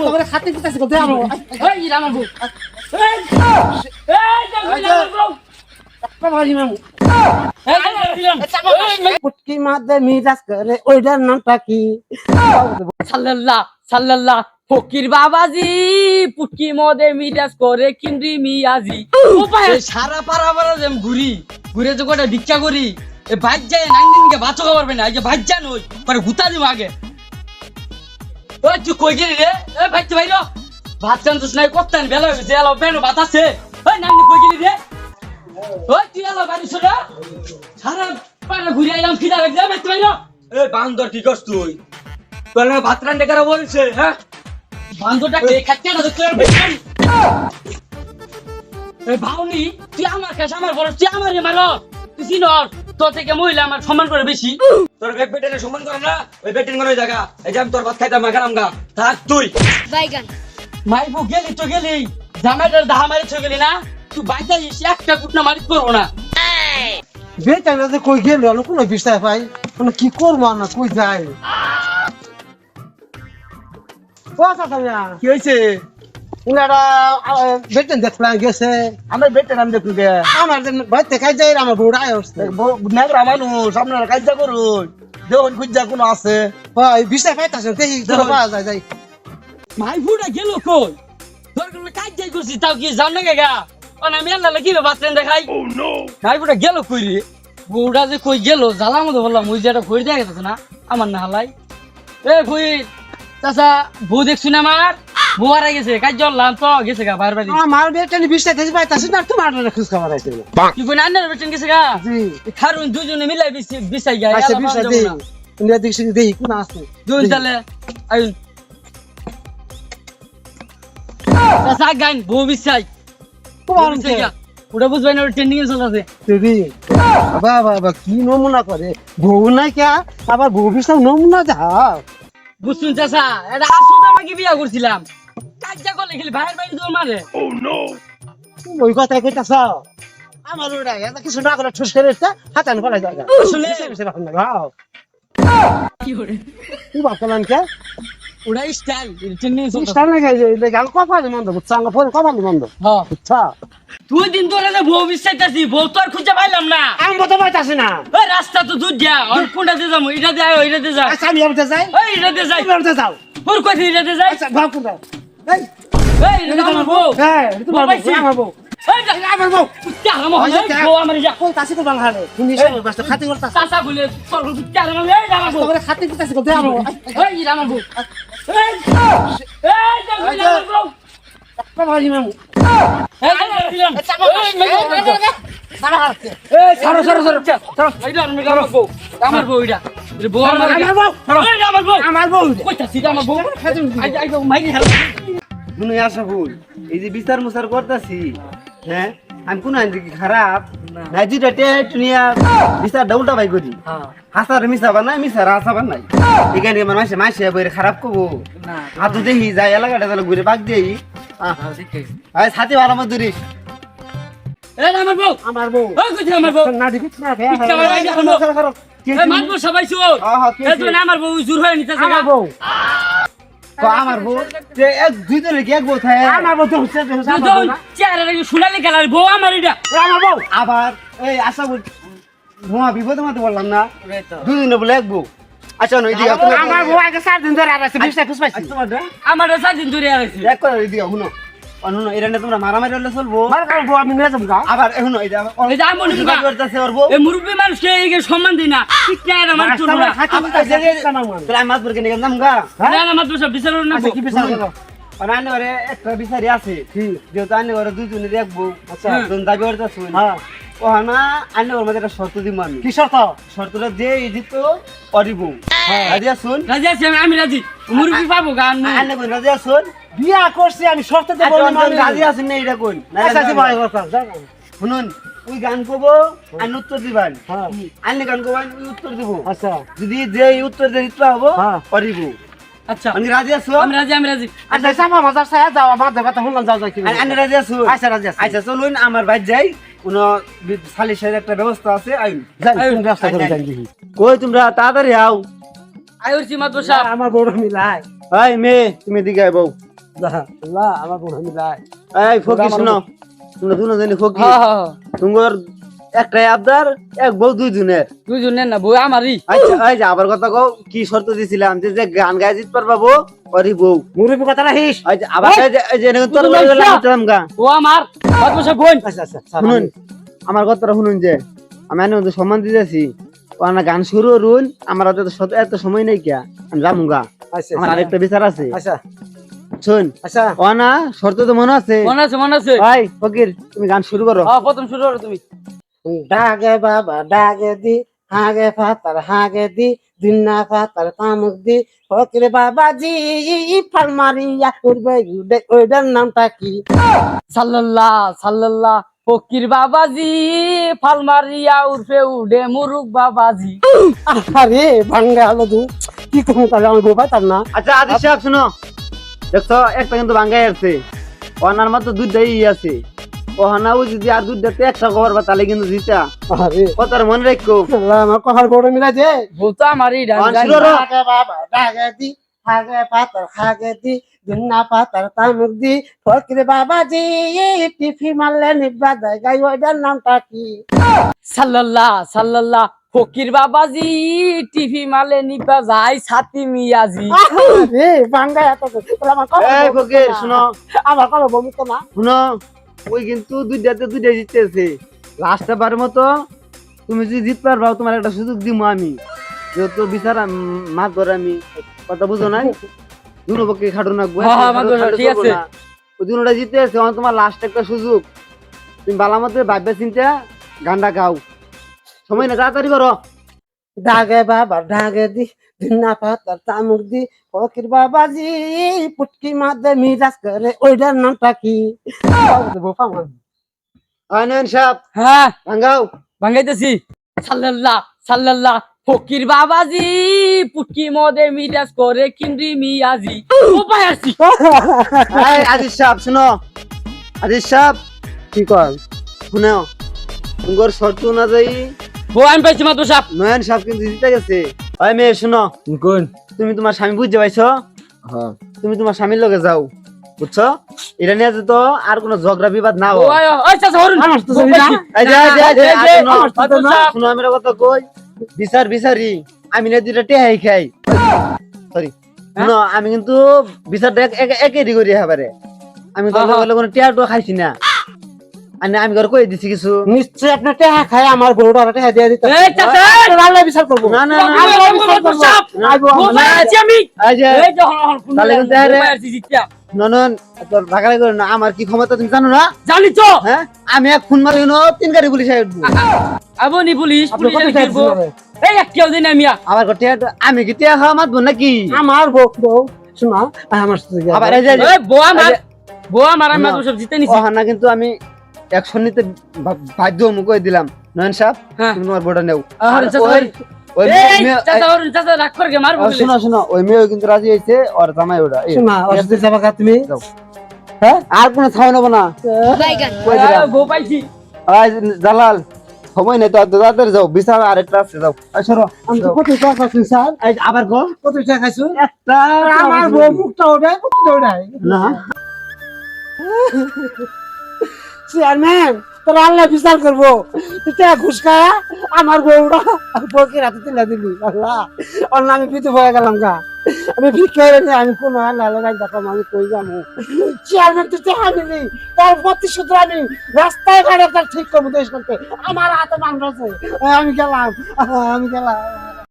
তোরে খাতে দিতেছি কত আমার এই ইরা আমার বউ বাবাজি মামু এই পুটকি মাদে মিরাজ করে ওইটার নামটা কি সাল্লাল্লাহ সাল্লাল্লাহ ফকির বাবাজি পুটকি মদে মিরাজ করে কিন্দ্রি মিয়াজি সারা পাড়া পাড়া যেম ঘুরি ঘুরে তো কটা ভিক্ষা করি এ ভাই যায় নাঙ্গিনকে ভাত খাবার পারবে না আগে ভাই যান ওই পরে গুতা দিব আগে ওই তুই কই গেলি রে এ ভাই তুই ভাই ভাত কানছিস নাই করতেন বেলা হয়ে গেছে এলো বেনো ভাত আছে ওই নাঙ্গি কই গেলি রে ওই তুই এলো বাড়ি শোনা সারা পাড়া ঘুরে আইলাম খিদা লাগছে ভাই তুই ভাই এ বান্দর কি করছ তুই তোর ভাত রান্না করা বলছে হ্যাঁ বান্দরটা কে খাচ্ছে না তো তোর বেশি এ ভাউনি তুই আমার কাছে আমার বড় তুই আমারে মারো তুই চিনর তোর থেকে মহিলা আমার সম্মান করে বেশি তোর বেট বেটেনে সম্মান করে না ওই বেটিং করে জায়গা এই যে আমি তোর ভাত খাইতাম মাখারাম গা থাক তুই বাইগান মাইবু গেলি তো গেলি জামাইটার দাহা মারি ছ গেলি না তুই বাইতে এসে একটা কুটনা মারি করবো না বেটা না যে কই গেল আলো কোন বিষয় ভাই মানে কি করব না কই যাই ও সাসামিয়া কি হয়েছে ইনারা বেটেন দেখলা গেছে আমার বেটে নাম দেখু গে আমার ভাই দেখাই যায় আমার বউরা আসছে নেগরা মানুষ আপনারা কাজটা করুন দেখুন খুঁজা কোনো আছে ভাই বিষয় পাইতাছেন দেখি তোর পাওয়া যায় যাই মাইবুটা গেল কই তোর কোনো কাজ যাই করছিস তাও কি জান না গা ও না আমি আল্লাহ কি ভাত রান্না দেখাই মাইবুটা গেল কই রে বউটা যে কই গেল জ্বালা মতো বললাম ওই যে একটা ভরি দেয়া গেছে না আমার না হালাই এ ভুই চাচা বউ দেখছি না আমার বউ হারা গেছে কাজ জ্বললাম তো গেছে গা বাইরে বাড়ি আমার বেটেন বিষয় দেখি পাইতাছে না তোমার খোঁজ খবর আছে কি কই না আন্নার বেচন গেছে গা জি খারুন দুজনে মিলাই বিছাই গা আচ্ছা বিষয় দেই ইন্ডিয়া দেখছি দেই কোন আছে দুজন তাহলে আইন চাচা গাইন বউ বিছাই তোমার ওটা বুঝবাই না ট্রেন্ডিং এ চলতেছে তুই বাবা বাবা কি নমুনা করে বউ না কে আবার বউ বিষয় নমুনা যা বুঝছুন চাচা এটা আসলে আমাকে বিয়া করছিলাম কাজটা করলে খেলি ভাইয়ের বাড়ি তোর মারে ওই কথা কইতাছ আমার ওটা এটা কিছু না করে ঠুস করে হাতান করা যায় আসলে কি বাপলান কে ওটা স্টাইল ট্রেন্ডিং এ চলতেছে স্টার না গাই যে গাল কথা দি মন্দ বুঝছ আঙ্গ ফোন কথা দি মন্দ হ্যাঁ বুঝছা তুই দিন ধরে যে বউ বিশ্বাইতাছি বউ তো আর খুঁজে পাইলাম না আমি বলতে পারতাছি না ওই রাস্তা তো দূর যা আর কোনটাতে যাবো এটা দিয়ে আয় এটা দিয়ে যা আচ্ছা আমি আমতে যাই ওই এটা দিয়ে যাই তুমি আমতে যাও ওর কই এটা দিয়ে যাই আচ্ছা ভাব কোনটা এই এই এটা আমার বউ হ্যাঁ তোমার পাইছি। আমার বউ এই দেখ, আমার বউ কুত্তা হারামো হয় বউ আমার যা কোন তাসি তো বাল হারে তুমি সব বাস খাতি করতাছ চাচা বলে তোর কুত্তা হারামো এই আমার বউ তোরে খাতি দিতাছি কত আমার এই এটা আমার বউ এই এই দেখ বলে আমার বউ বাবাজি মামু এই দিলাম সারা হাতে এই সরো সরো সরো সরো এইটা আমার বউ এটা এটা বউ আমার আমার বউ এই আমার বউ আমার বউ কইতা সিধা আমার বউ আই আই মাইরি হাল শুনে আসা ভুল এই যে বিচার মুসার করতেছি হ্যাঁ আমি কোন আইন কি খারাপ না যেটা টেট নিয়া বিচার ডাউলটা ভাই করি হ্যাঁ হাসার মিশা বানাই মিশার হাসা বানাই এখানে আমার মাসে মাসে বইরে খারাপ করবো না আর তো দেখি যাই এলাকাটা তাহলে ঘুরে বাগ দেই ঠিক আছে আয় সাথে ভালো মত ধরিস এই আমার বউ আমার বউ ওই কইছে আমার বউ না দিবি না ইচ্ছা করে আইডা করো। এই মানবো সবাই শুন এই তো না আমার বউ জোর হয়ে নিতেছে আমার বউ তো আমার বউ যে এক দুই দিনের কি এক বউ থাকে আমার বউ তো হচ্ছে দুজন চেহারা রেখে সোনালি কালার বউ আমার এটা আমার বউ আবার এই আশা বল ভুয়া বিপদে মতো বললাম না দুদিনে বলে এক বউ আচ্ছা নই দিও আমার বউ আগে 4 দিন ধরে আর আছে 20 টাকা খুশ পাইছি আমার সাত দিন ধরে আছে এক করে দিও শুনো অনুনো এরা না তোমরা মারামারি হলে চলবো মার কার বউ আমি নিয়ে যাবো আবার এখন এই এই যে আমন মুগা করতেছে ওর বউ এই মুরব্বি মানুষকে এই সম্মান দিই না ঠিক না আমার চুল না তাহলে আমি মাছ পরকে নিয়ে গেলাম গা না না মাত্র সব বিচার না কি বিচার করো আর আনে ঘরে একটা বিচারি আছে যেহেতু আনে ঘরে দুইজনে দেখবো আচ্ছা। দুজন দাবি করতে শুন হ্যাঁ ও না আনে ওর মধ্যে একটা শর্ত দিব আমি কি শর্ত শর্তটা যে জিত অরিব রাজিয়া শুন রাজি আছি আমি রাজি মুরব্বি পাবো গান আনে কোন রাজিয়া শুন বিয়া করছি আমি শর্ত দেব না রাজি আছেন না এটা কোন আচ্ছা আচ্ছা ভাই কথা শুনুন ওই গান করবো আর উত্তর দিবেন হ্যাঁ আনে গান করবেন ওই উত্তর দিব আচ্ছা যদি যে উত্তর দিতে হবো হ্যাঁ। অরিব আচ্ছা আমি রাজি আছো আমি রাজি আচ্ছা সামা মাজার সায়া যাও আমার কথা শুনলাম যাও যাও কি আনে রাজি আছো আচ্ছা রাজি আছি আচ্ছা চলুন আমার বাড়ি যাই কোনো সালিশের একটা ব্যবস্থা আছে আইন যাই তুমি রাস্তা করে যাই দেখি কই তোমরা তাড়াতাড়ি আও আইরছি মাত্র সাহেব আমার বড় মিলাই ভাই মেয়ে তুমি দিকে বউ আল্লাহ আমার বোন মিলাই এই ফকির শুনো তোমরা দুজনে ফকির হ্যাঁ হ্যাঁ তোমার একটাই আবদার এক বউ দুই জনের দুইজনের না বউ আমারই আচ্ছা এই যে আবার কথা কও কি শর্ত দিছিলাম যে যে গান গাই জিত পারবা বউ ওরই বউ মুরব্বী কথা রাখিস আচ্ছা আবার এই যে এনে তোর বলে গেলাম গা ও আমার বাদশা বোন আচ্ছা আচ্ছা শুনুন আমার কথাটা শুনুন যে আমি এনে তো সম্মান দিতেছি ও না গান শুরু রুন আমার হাতে তো এত সময় নেই কিয়া আমি যাবো গা আচ্ছা আমার আরেকটা বিচার আছে আচ্ছা শুন আচ্ছা ও না শর্ত তো মনে আছে মনে আছে ভাই ফকির তুমি গান শুরু করো হ্যাঁ প্রথম শুরু করো তুমি ডাগে বাবা ডাগে দি হাগে ফাতার হাগে দি দিনা ফাতার তামুক দি ফকির বাবাজি ফাল মারিয়া উড়বে উড়ে ওইটার নামটা কি সাল্লাল্লাহ সাল্লাল্লাহ ফকির বাবাজি ফাল মারিয়া উঠে উঠে মুরুক বাবাজি আরে ভাঙ্গা হলো দু কি কম তাহলে আমি বউ পাইতাম না আচ্ছা আদিশ সাহেব শুনো দেখছো একটা কিন্তু ভাঙ্গাই আছে ওনার মাত্র দুধটাই আছে ও না ও যদি আর দুধটাতে একটা খবর বা তাহলে কিন্তু জিতা আরে কথার মনে রাখো আল্লাহ আমার কহার বড় মিলা যে বউ তো আমারই ডান গান গান। শুরু করো। হাগে বাবা ডাগে দি হাগে ফাতার হাগে দি দিনা ফাতার তামুক দি ফকির বাবাজি টিফি মারলে নিব্বা দেয় গাই ওইটার নামটা কি সাল্লাল্লাহ সাল্লাল্লাহ ফকির বাবাজি টিভি মালে নিবা যায় ছাতি মিয়াজি আরে ভাঙ্গা এত আমার এই ফকির শুনো আমার কল বমিত না শুনো ওই কিন্তু দুইটাতে দুইটাই জিততেছে লাস্টটা বার মতো তুমি যদি জিত পারবা তোমার একটা সুযোগ দিব আমি যেহেতু বিচার মাছ ধরে আমি কথা বুঝো নাই দুনো পক্ষে খাটো নাকবো হ্যাঁ, হ্যাঁ, মাছ ধরো, ঠিক আছে। ওই দুনোটা জিতে আছে তোমার লাস্ট একটা সুযোগ তুমি বালা মতো ভাববে চিন্তা গানটা গাও সময় না তাড়াতাড়ি করো ডাগে বাবা ডাগে দি দিনা পাতার তামুক দি ফকির বাবাজি পুটকি মাদে মিরাজ করে ওইটার নামটা কি আনয়ন সাহেব হ্যাঁ ভাঙ্গাও ভাঙাইতেছি সাল্লাল্লাহ সাল্লাল্লাহ ফকির বাবাজি পুটকি মদে মিরাজ করে কিন্দ্রি মিয়াজি উপায় আছি এই আদিশ সাহেব শুনো আদিশ সাহেব কি কর শুনো তোমার শর্ত অনুযায়ী বউ আমি পাইছি মাত্র সাপ নয়ন সাহেব কিন্তু জিতে গেছে ওই মেয়ে শুনো কোন তুমি তোমার স্বামী বুঝতে পাইছো হ্যাঁ তুমি তোমার স্বামীর লগে যাও বুঝছো এটা নিয়ে তো আর কোনো ঝগড়া বিবাদ না ও হয় আয় ওই চাচা হরুন আমার তো জমি না। এই যে, এই যে, এই যে, এই যে, শুনো, আমার তো না। শুনো আমি একটা কথা কই বিচারি আমি না দুইটা টেহাই খাই সরি শুনো আমি কিন্তু বিচারটা একই করি এবারে আমি তো হ্যাঁ, কোনো টেহাটো খাইছি না আমি ঘর কই দিছি কিছু নিশ্চয় আপনার টেহা খায় আমার গরুটা টেহা দিয়ে দিতে এই চাচা আল্লাহ বিচার করবো না না না আল্লাহ বিচার করবো সাপ আইবো বউ আমরা। পাইছি আমি এই যে এই যে হন হন তাহলে কিন্তু আরে- পাইছি জিতিয়া ননন তোর ভাগাড়ি করে না আমার কি ক্ষমতা তুমি জানো না জানি তো হ্যাঁ আমি এক খুন মারি তিন গাড়ি পুলিশ উঠবো আবনি পুলিশ আপনি পুলিশ কত ফিরবো চাইছেন রে? এই এক কেউ দিন আমি আবার টিয়া আমি কি টিয়া খাওয়া মাতবো নাকি আমার বউ শোনা আমার সাথে গিয়ে আবার এই যে ওই বউ আমার এই যে- বউ আমার আমি না। তো সব জিতে নিছি ওহানা কিন্তু আমি অ্যাকশন নিতে বাধ্য মুখ কই দিলাম নয়ন সাহেব হ্যাঁ। তুমি তোমার বোর্ডে নেও আরে আর চাচা ওই- ওই এই মেয়ে- চাচা হরুন চাচা রাগ করে কে মারবো শোনো শোনো ওই মেয়েও কিন্তু রাজি হয়েছে ওর জামাই ওটা এই, শোনা ওর সাথে যাবা কা তুমি যাও। হ্যাঁ আর কোনো ছাও নেবো না কই দিলাম। বউ পাইছি আয় জালাল সময় নেই তো তাড়াতাড়ি যাও বিশাল আরেকটা আছে যাও আয় সরো আমি তো কত টাকা খাইছি স্যার এই যে আবার গো কত টাকা খাইছো একটা আমার বউ মুখটা ওটাই মুখটা ওটাই না চেয়ারম্যান তোর আল্লাহ বিচার করবো তুই ঘুষ খায়া আমার বউটা বউকে রাতে তুলে দিবি আল্লাহ ওর নামে পিছু হয়ে গেলাম গা আমি ভিক্ষা নিয়ে আমি কোন আল্লাহ লাগাই দেখলাম আমি কই যাবো চেয়ারম্যান তুই টাকা দিবি তার প্রতিশোধ আমি রাস্তায় ঘাটে তার ঠিক করবো দেশ করতে আমার হাতে মাংস আছে আমি গেলাম